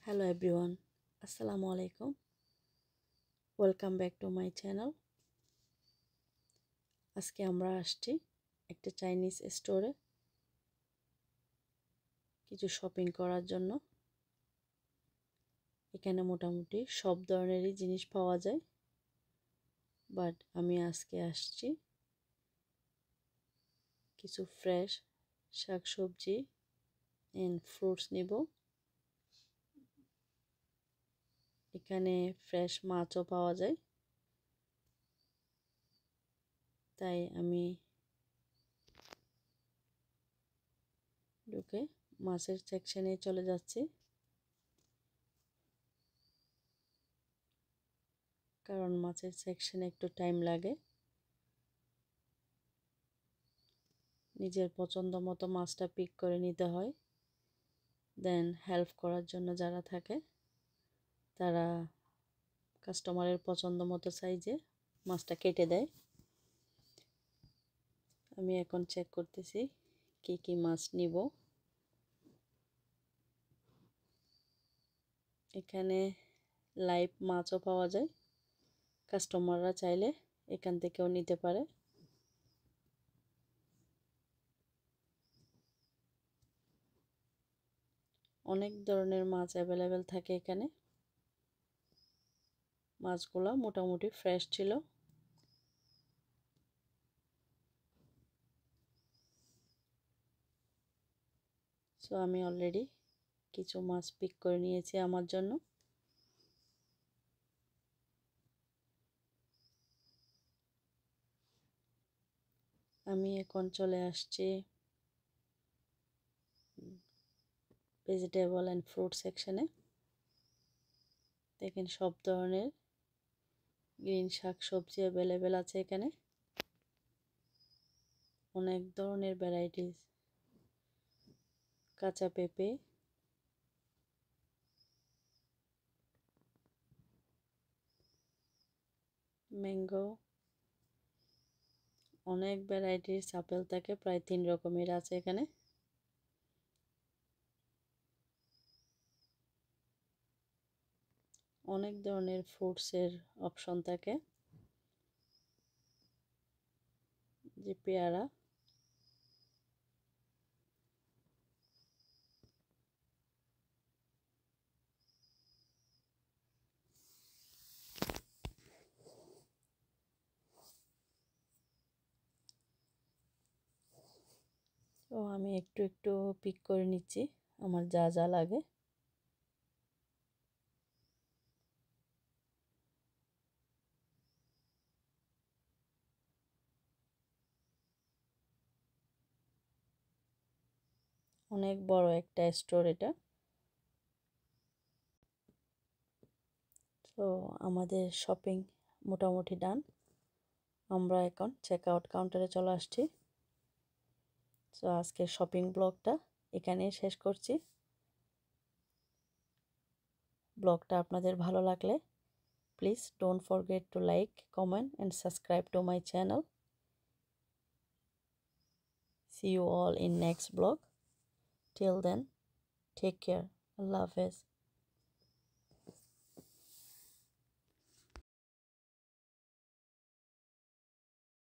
Hello everyone, Assalamu alaikum. Welcome back to my channel. আজকে আমরা আসছি একটা চাইনিজ স্টোরে কিছু শপিং করার জন্য। এখানে মোটামুটি সব ধরনেরই জিনিস পাওয়া যায়, বাট আমি আজকে আসছি কিছু ফ্রেশ শাকসবজি এন্ড ফ্রুটস নিব। এখানে ফ্রেশ মাছও পাওয়া যায়, তাই আমি ঢুকে মাছের সেকশনে চলে যাচ্ছি, কারণ মাছের সেকশনে একটু টাইম লাগে। নিজের পছন্দ মতো মাছটা পিক করে নিতে হয়। দেন হেল্প করার জন্য যারা থাকে তারা কাস্টমারের পছন্দ মতো সাইজে মাছটা কেটে দেয়। আমি এখন চেক করতেছি কি কি মাছ নিব। এখানে লাইভ মাছও পাওয়া যায়, কাস্টমাররা চাইলে এখান থেকেও নিতে পারে। অনেক ধরনের মাছ অ্যাভেলেবেল থাকে এখানে। মাছগুলো মোটামুটি ফ্রেশ ছিল। সো আমি অলরেডি কিছু মাছ পিক করে নিয়েছি আমার জন্য। আমি এখন চলে আসছি ভেজিটেবল অ্যান্ড ফ্রুট সেকশনে। দেখেন সব ধরনের গ্রিন শাক সবজি অ্যাভেলেবেল আছে এখানে। অনেক ধরনের ভ্যারাইটিস, কাঁচা পেঁপে, ম্যাঙ্গো, অনেক ভ্যারাইটিস আপেল থাকে, প্রায় 3 রকমের আছে এখানে। অনেক ধরনের ফ্রুটসের অপশন থাকে, যে পেয়ারা, তো আমি একটু একটু পিক করে নিচ্ছি আমার যা যা লাগে। অনেক বড় একটা স্টোর এটা। তো আমাদের শপিং মোটামুটি ডান। আমরা এখন চেক আউট কাউন্টারে চলে আসছি। সো আজকের শপিং ব্লগটা এখানেই শেষ করছি। ব্লগটা আপনাদের ভালো লাগলে please don't forget to like, comment and subscribe to my channel. See you all in next vlog. Till then, take care. Allah Hafiz.